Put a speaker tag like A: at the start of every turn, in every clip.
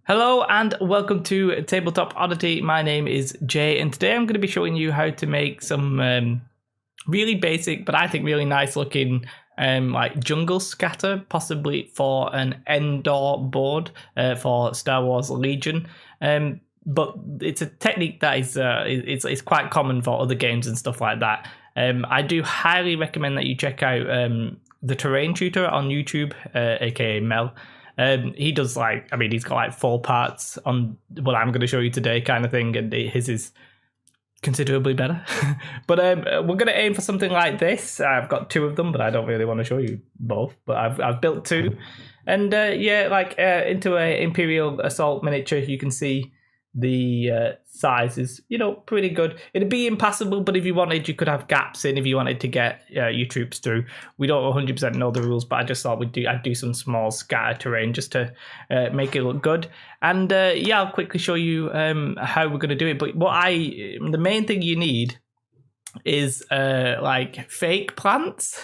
A: Hello and welcome to Tabletop Oddity. My name is Jay and today I'm going to be showing you how to make some really basic but I think really nice looking like jungle scatter, possibly for an Endor board for Star Wars Legion. But it's a technique that is it's quite common for other games and stuff like that. I do highly recommend that you check out the Terrain Tutor on YouTube, aka Mel. He does he's got like 4 parts on what I'm going to show you today kind of thing, and his is considerably better. But we're going to aim for something like this. I've got 2 of them, but I don't really want to show you both, but I've built 2. And into a Imperial Assault miniature, you can see the size is, pretty good. It'd be impassable, but if you wanted, you could have gaps in if you wanted to get your troops through. We don't 100% know the rules, but I just thought I'd do some small scatter terrain just to make it look good. And I'll quickly show you how we're going to do it. But the main thing you need is like fake plants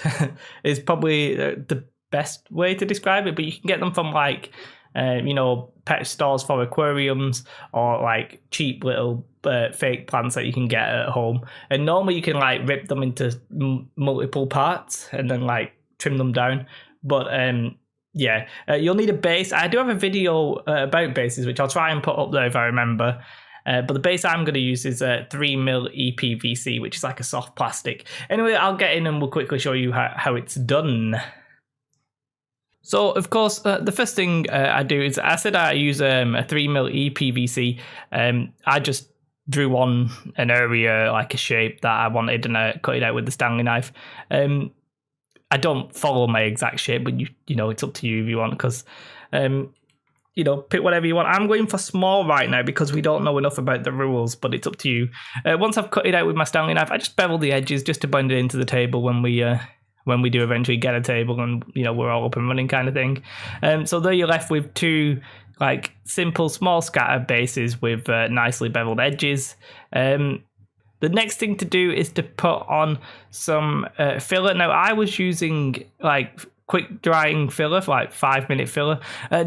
A: is probably the best way to describe it, but you can get them from like pet stores for aquariums, or like cheap little fake plants that you can get at home. And normally you can like rip them into multiple parts and then like trim them down. But you'll need a base. I do have a video about bases, which I'll try and put up there if I remember. But the base I'm going to use is a 3mm EPVC, which is like a soft plastic. Anyway, I'll get in and we'll quickly show you how it's done. So, of course, the first thing I do is, I said I use a 3mm EPVC. I just drew on an area, like a shape that I wanted, and I cut it out with the Stanley knife. I don't follow my exact shape, but it's up to you if you want, because, pick whatever you want. I'm going for small right now because we don't know enough about the rules, but it's up to you. Once I've cut it out with my Stanley knife, I just bevel the edges just to blend it into the table when we do eventually get a table and we're all up and running kind of thing. So there you're left with 2 like simple small scatter bases with nicely beveled edges. The next thing to do is to put on some filler. Now I was using like quick drying filler, like 5-minute filler.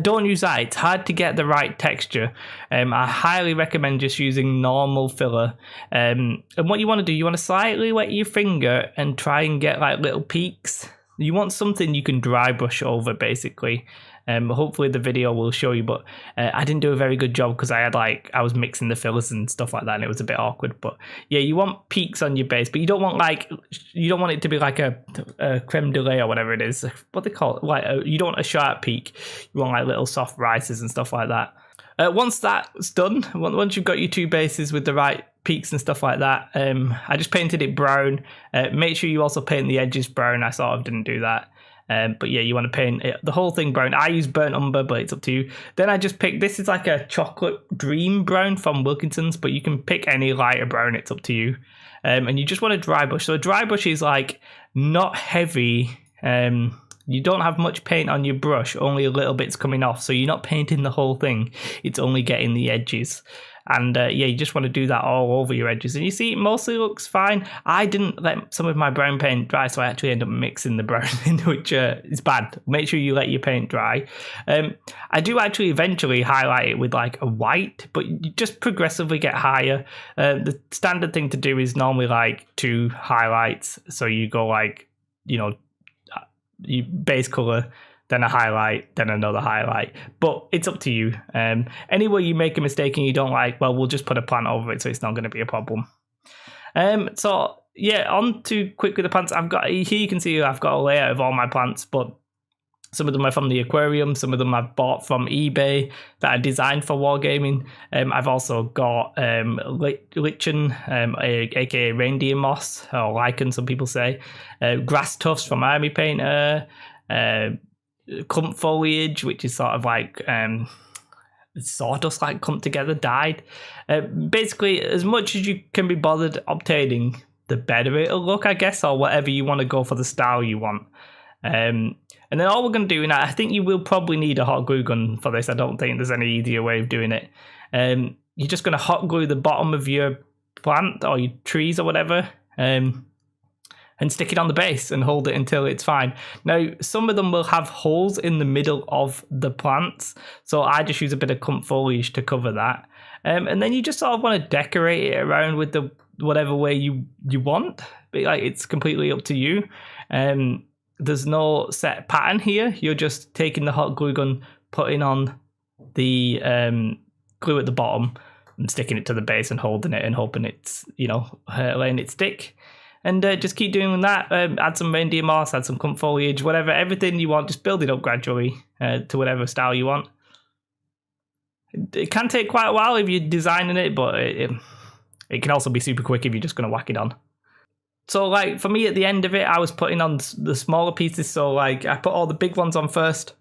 A: Don't use that, it's hard to get the right texture. I highly recommend just using normal filler. And what you want to do, you want to slightly wet your finger and try and get like little peaks. You want something you can dry brush over, basically. Hopefully the video will show you, but I didn't do a very good job because I was mixing the fillers and stuff like that, and it was a bit awkward. But yeah, you want peaks on your base, but you don't want it to be like a creme brulee or whatever it is. What they call it? You don't want a sharp peak. You want like little soft rices and stuff like that. Once that's done, once you've got your 2 bases with the right peaks and stuff like that, I just painted it brown. Make sure you also paint the edges brown. I sort of didn't do that. But yeah, you want to paint the whole thing brown. I use burnt umber, but it's up to you. Then I just picked, this is like a chocolate dream brown from Wilkinson's, but you can pick any lighter brown, it's up to you. And you just want to dry brush. So a dry brush is like not heavy. You don't have much paint on your brush, only a little bit's coming off. So you're not painting the whole thing, it's only getting the edges. And you just want to do that all over your edges. And you see, it mostly looks fine. I didn't let some of my brown paint dry, so I actually end up mixing the brown in, which is bad. Make sure you let your paint dry. I do actually eventually highlight it with like a white, but you just progressively get higher. The standard thing to do is normally like 2 highlights. So you go like, you base color, then a highlight, then another highlight. But it's up to you. Anywhere you make a mistake and you don't like, well, we'll just put a plant over it, so it's not going to be a problem. So yeah, on to quick with the plants. I've got here, you can see I've got a layout of all my plants, but some of them are from the aquarium, some of them I've bought from eBay that are designed for wargaming. I've also got lichen, aka reindeer moss, or lichen, some people say, grass tufts from Army Painter, clump foliage, which is sort of like sawdust, like clumped together, dyed. Basically, as much as you can be bothered obtaining, the better it'll look, I guess, or whatever you want to go for the style you want. And then all we're going to do now, I think you will probably need a hot glue gun for this. I don't think there's any easier way of doing it. You're just going to hot glue the bottom of your plant or your trees or whatever. and stick it on the base and hold it until it's fine. Now, some of them will have holes in the middle of the plants, so I just use a bit of clump foliage to cover that. And then you just sort of want to decorate it around with the whatever way you want. But like, it's completely up to you. There's no set pattern here. You're just taking the hot glue gun, putting on the glue at the bottom, and sticking it to the base and holding it and hoping it's, letting it stick. And just keep doing that. Add some reindeer moss, add some clump foliage, whatever, everything you want. Just build it up gradually to whatever style you want. It can take quite a while if you're designing it, but it can also be super quick if you're just going to whack it on. So, like, for me, at the end of it, I was putting on the smaller pieces. So, like, I put all the big ones on first.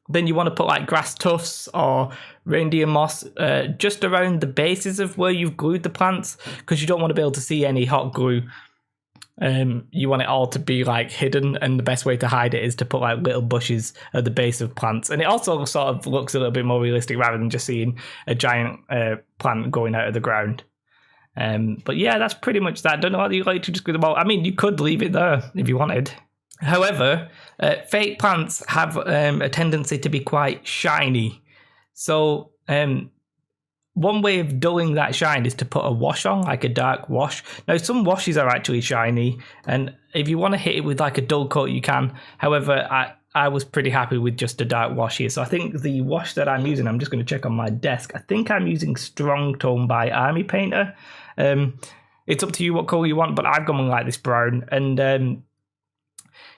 A: Then you want to put, like, grass tufts or reindeer moss just around the bases of where you've glued the plants, because you don't want to be able to see any hot glue. You want it all to be, like, hidden, and the best way to hide it is to put, like, little bushes at the base of plants. And it also sort of looks a little bit more realistic rather than just seeing a giant plant going out of the ground. But yeah, that's pretty much that. Don't know what you like to just glue them all. I mean, you could leave it there if you wanted. However, fake plants have a tendency to be quite shiny. So one way of dulling that shine is to put a wash on, like a dark wash. Now, some washes are actually shiny, and if you want to hit it with like a dull coat, you can. However, I was pretty happy with just a dark wash here. So I think the wash that I'm using, I'm just going to check on my desk. I think I'm using Strong Tone by Army Painter. It's up to you what color you want, but I've gone with like this brown. And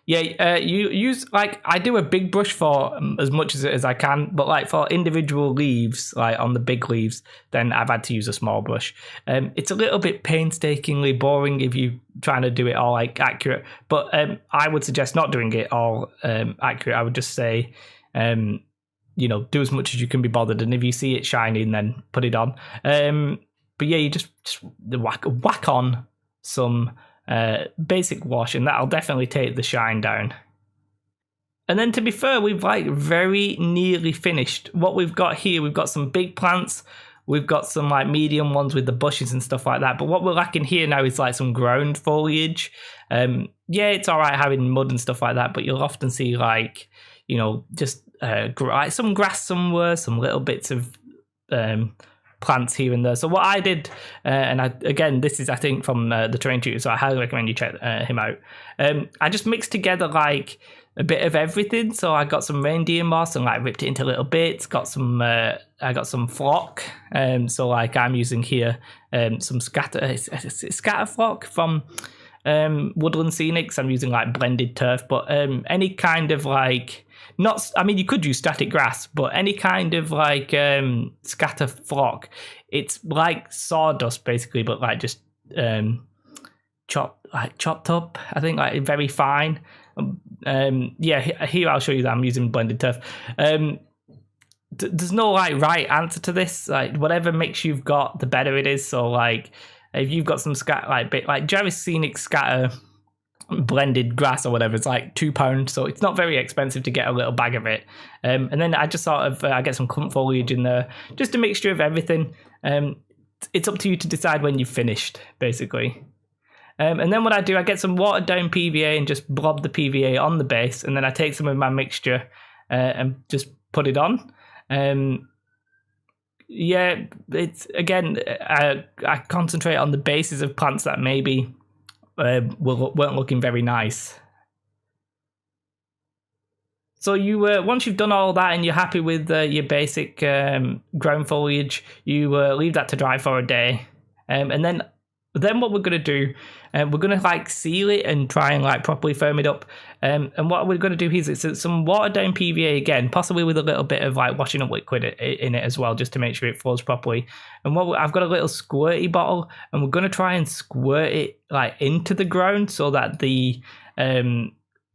A: you use, like, I do a big brush for as much as I can, but like for individual leaves, like on the big leaves, then I've had to use a small brush. It's a little bit painstakingly boring if you trying to do it all like accurate, but I would suggest not doing it all accurate. I would just say, do as much as you can be bothered, and if you see it shining, then put it on. But yeah, you just whack on some basic wash, and that'll definitely take the shine down. And then, to be fair, we've like very nearly finished. What we've got here, we've got some big plants, we've got some like medium ones with the bushes and stuff like that, but what we're lacking here now is like some ground foliage. Yeah, it's all right having mud and stuff like that, but you'll often see like, just like some grass somewhere, some little bits of plants here and there. So what I did, again, this is I think from the terrain tutor, so I highly recommend you check him out. I just mixed together like a bit of everything. So I got some reindeer moss and like ripped it into little bits. Got some I got some flock. So like I'm using here some scatter flock from Woodland Scenics. I'm using like blended turf, but any kind of like, not, I mean, you could use static grass, but any kind of like scatter flock, it's like sawdust basically, but like just chopped up. I think like very fine. Yeah, here I'll show you that I'm using blended turf. There's no like right answer to this. Like whatever mix you've got, the better it is. So like if you've got some scatter, like Jarvis Scenic scatter blended grass or whatever, it's like £2, so it's not very expensive to get a little bag of it. And then I just sort of I get some clump foliage in there, just a mixture of everything. It's up to you to decide when you've finished, basically. And then what I do, I get some watered down PVA and just blob the PVA on the base, and then I take some of my mixture and just put it on. Yeah, it's again, I concentrate on the bases of plants that maybe weren't looking very nice. So you once you've done all that and you're happy with your basic ground foliage, you leave that to dry for a day, and then what we're going to do, we're going to like seal it and try and like properly firm it up. And what we're going to do here is some watered down PVA again, possibly with a little bit of like washing up liquid in it as well, just to make sure it flows properly. And I've got a little squirty bottle, and we're going to try and squirt it like into the ground so that the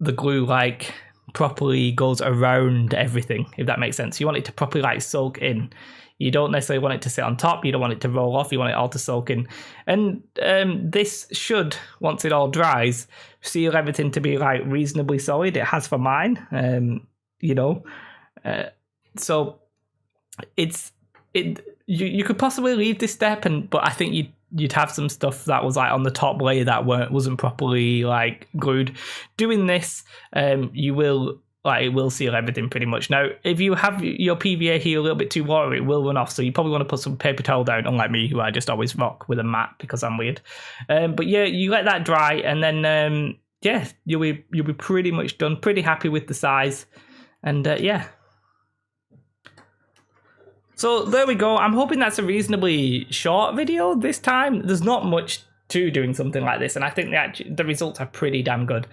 A: glue like properly goes around everything, if that makes sense. You want it to properly like soak in. You don't necessarily want it to sit on top. You don't want it to roll off. You want it all to soak in. And this should, once it all dries, seal everything to be like reasonably solid. It has for mine, so you could possibly leave this step, but I think you'd have some stuff that was like on the top layer that wasn't properly like glued. Doing this, you will like, it will seal everything pretty much. Now, if you have your PVA here a little bit too watery, it will run off. So you probably want to put some paper towel down, unlike me, who I just always rock with a mat because I'm weird. But yeah, you let that dry, and then yeah, you'll be pretty much done. Pretty happy with the size, and yeah. So there we go. I'm hoping that's a reasonably short video this time. There's not much to doing something like this, and I think the results are pretty damn good.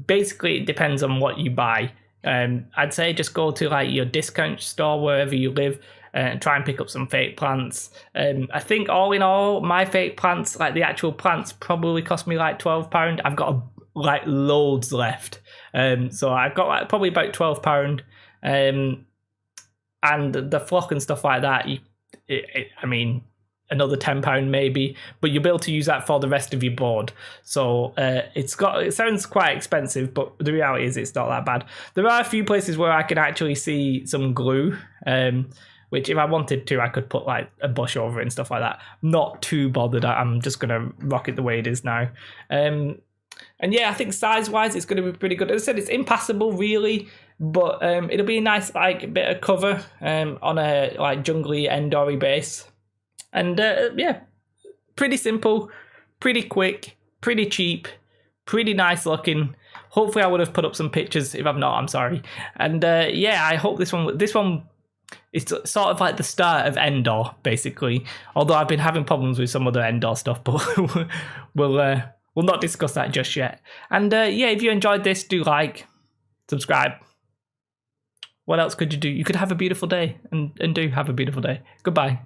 A: Basically, it depends on what you buy. I'd say just go to like your discount store wherever you live and try and pick up some fake plants. I think all in all, my fake plants, like the actual plants, probably cost me like £12. I've got like loads left, so I've got like probably about £12. And the flock and stuff like that, I mean, another £10 maybe, but you'll be able to use that for the rest of your board. So it sounds quite expensive, but the reality is it's not that bad. There are a few places where I can actually see some glue, which if I wanted to, I could put like a bush over it and stuff like that. Not too bothered. I'm just gonna rock it the way it is now. And yeah, I think size-wise, it's going to be pretty good. As I said, it's impassable, really, but it'll be a nice like bit of cover on a like jungly Endor base. And yeah, pretty simple, pretty quick, pretty cheap, pretty nice looking. Hopefully, I would have put up some pictures. If I've not, I'm sorry. And yeah, I hope this one is sort of like the start of Endor, basically. Although I've been having problems with some other Endor stuff, but we'll not discuss that just yet. And yeah, if you enjoyed this, do like, subscribe. What else could you do? You could have a beautiful day, and do have a beautiful day. Goodbye.